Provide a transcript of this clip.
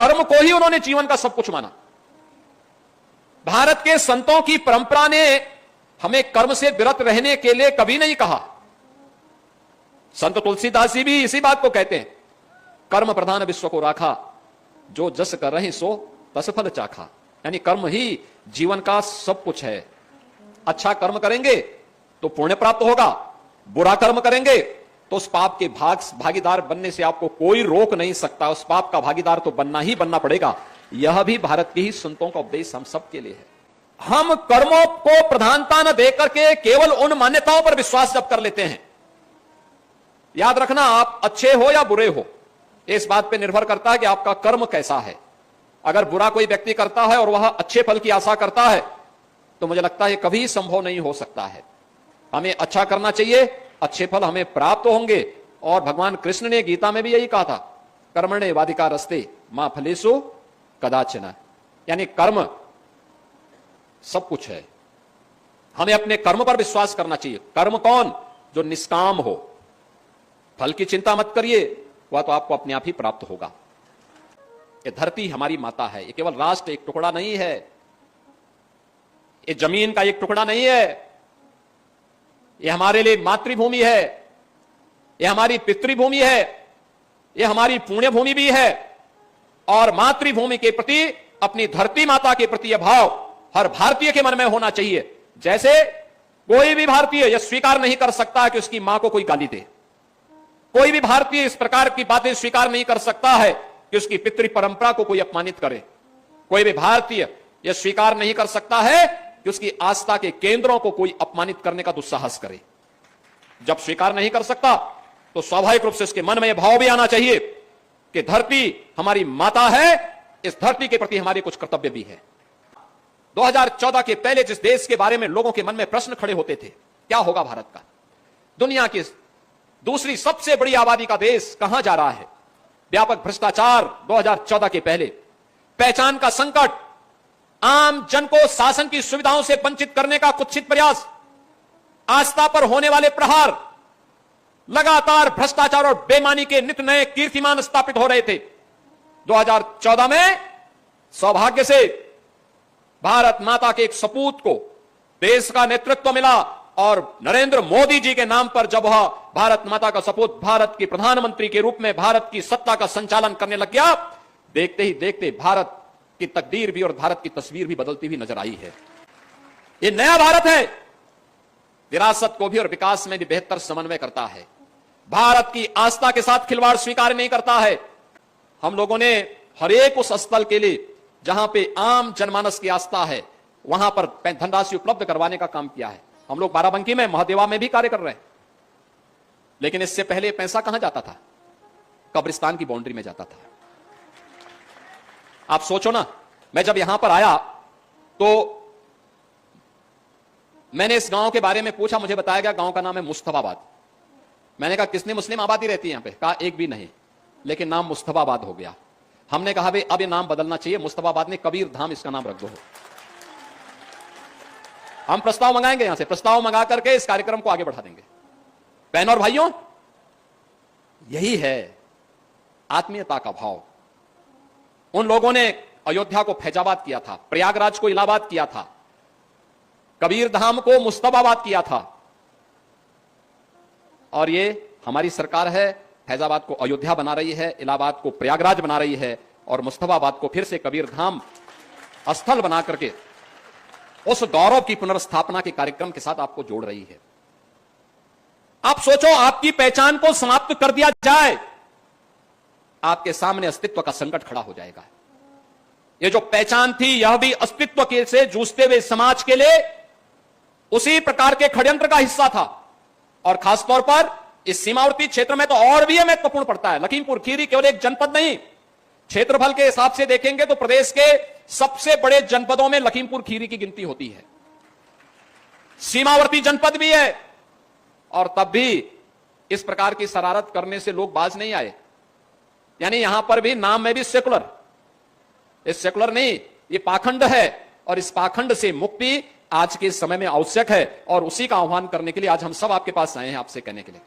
कर्म को ही उन्होंने जीवन का सब कुछ माना। भारत के संतों की परंपरा ने हमें कर्म से विरत रहने के लिए कभी नहीं कहा। संत तुलसीदास जी भी इसी बात को कहते हैं, कर्म प्रधान विश्व को राखा, जो जस कर रहे सो तस फल चाखा। यानी कर्म ही जीवन का सब कुछ है। अच्छा कर्म करेंगे तो पुण्य प्राप्त होगा, बुरा कर्म करेंगे तो उस पाप के भागीदार बनने से आपको कोई रोक नहीं सकता। उस पाप का भागीदार तो बनना ही बनना पड़ेगा। यह भी भारत के ही संतों का उपदेश हम सबके लिए है। हम कर्मों को प्रधानता न देकर के केवल उन मान्यताओं पर विश्वास जब कर लेते हैं, याद रखना आप अच्छे हो या बुरे हो, इस बात पर निर्भर करता है कि आपका कर्म कैसा है। अगर बुरा कोई व्यक्ति करता है और वह अच्छे फल की आशा करता है तो मुझे लगता है कभी संभव नहीं हो सकता है। हमें अच्छा करना चाहिए, अच्छे फल हमें प्राप्त होंगे। और भगवान कृष्ण ने गीता में भी यही कहा था, कर्मण्ये वाधिकारस्ते मा फलेषु कदाचन। यानी कर्म सब कुछ है। हमें अपने कर्म पर विश्वास करना चाहिए। कर्म कौन? जो निष्काम हो। फल की चिंता मत करिए, वह तो आपको अपने आप ही प्राप्त होगा। ये धरती हमारी माता है। ये केवल राष्ट्र एक टुकड़ा नहीं है, ये जमीन का एक टुकड़ा नहीं है। ये हमारे लिए मातृभूमि है, ये हमारी पितृभूमि है, ये हमारी पुण्य भूमि भी है। और मातृभूमि के प्रति, अपनी धरती माता के प्रति यह भाव हर भारतीय के मन में होना चाहिए। जैसे कोई भी भारतीय यह स्वीकार नहीं कर सकता कि उसकी मां को कोई गाली दे। कोई भी भारतीय इस प्रकार की बातें स्वीकार नहीं कर सकता है कि उसकी पितृ परंपरा को कोई अपमानित करे। कोई भी भारतीय यह स्वीकार नहीं कर सकता है कि उसकी आस्था के केंद्रों को कोई अपमानित करने का दुस्साहस करे। जब स्वीकार नहीं कर सकता तो स्वाभाविक रूप से उसके मन में यह भाव भी आना चाहिए कि धरती हमारी माता है, इस धरती के प्रति हमारे कुछ कर्तव्य भी है। 2014 के पहले जिस देश के बारे में लोगों के मन में प्रश्न खड़े होते थे, क्या होगा भारत का, दुनिया की दूसरी सबसे बड़ी आबादी का देश कहां जा रहा है, व्यापक भ्रष्टाचार 2014 के पहले, पहचान का संकट, आम जन को शासन की सुविधाओं से वंचित करने का कुत्सित प्रयास, आस्था पर होने वाले प्रहार, लगातार भ्रष्टाचार और बेईमानी के नित नए कीर्तिमान स्थापित हो रहे थे। 2014 में सौभाग्य से भारत माता के एक सपूत को देश का नेतृत्व मिला और नरेंद्र मोदी जी के नाम पर जब वह भारत माता का सपूत भारत के प्रधानमंत्री के रूप में भारत की सत्ता का संचालन करने लग गया, देखते ही देखते भारत की तकदीर भी और भारत की तस्वीर भी बदलती हुई नजर आई है। यह नया भारत है, विरासत को भी और विकास में भी बेहतर समन्वय करता है। भारत की आस्था के साथ खिलवाड़ स्वीकार नहीं करता है। हम लोगों ने हर एक उस स्थल के लिए जहां पे आम जनमानस की आस्था है वहां पर धनराशि उपलब्ध करवाने का काम किया है। हम लोग बाराबंकी में, महादेवा में भी कार्य कर रहे हैं। लेकिन इससे पहले पैसा कहां जाता था? कब्रिस्तान की बाउंड्री में जाता था। आप सोचो ना, मैं जब यहां पर आया तो मैंने इस गांव के बारे में पूछा, मुझे बताया गया गांव का नाम है मुस्तफाबाद। मैंने कहा कितनी मुस्लिम आबादी रहती है यहां पे? कहा एक भी नहीं, लेकिन नाम मुस्तफाबाद हो गया। हमने कहा भाई अब ये नाम बदलना चाहिए, मुस्तफाबाद ने कबीर धाम इसका नाम रख दो। हम प्रस्ताव मंगाएंगे, यहां से प्रस्ताव मंगा करके इस कार्यक्रम को आगे बढ़ा देंगे। बहनों और भाइयों, यही है आत्मीयता का भाव। उन लोगों ने अयोध्या को फैजाबाद किया था, प्रयागराज को इलाहाबाद किया था, कबीर धाम को मुस्तफाबाद किया था। और ये हमारी सरकार है, फैजाबाद को अयोध्या बना रही है, इलाहाबाद को प्रयागराज बना रही है और मुस्तफाबाद को फिर से कबीर धाम स्थल बना करके उस गौरव की पुनर्स्थापना के कार्यक्रम के साथ आपको जोड़ रही है। आप सोचो, आपकी पहचान को समाप्त कर दिया जाए, आपके सामने अस्तित्व का संकट खड़ा हो जाएगा। ये जो पहचान थी, यह भी अस्तित्व के से जूझते हुए समाज के लिए उसी प्रकार के षड्यंत्र का हिस्सा था। और खासतौर पर इस सीमावर्ती क्षेत्र में तो और भी महत्वपूर्ण पड़ता है। लखीमपुर खीरी केवल एक जनपद नहीं, क्षेत्रफल के हिसाब से देखेंगे तो प्रदेश के सबसे बड़े जनपदों में लखीमपुर खीरी की गिनती होती है। सीमावर्ती जनपद भी है और तब भी इस प्रकार की शरारत करने से लोग बाज नहीं आए। यानी यहां पर भी नाम में भी सेकुलर, ये सेकुलर नहीं, ये पाखंड है। और इस पाखंड से मुक्ति आज के समय में आवश्यक है और उसी का आह्वान करने के लिए आज हम सब आपके पास आए हैं, आपसे कहने के लिए।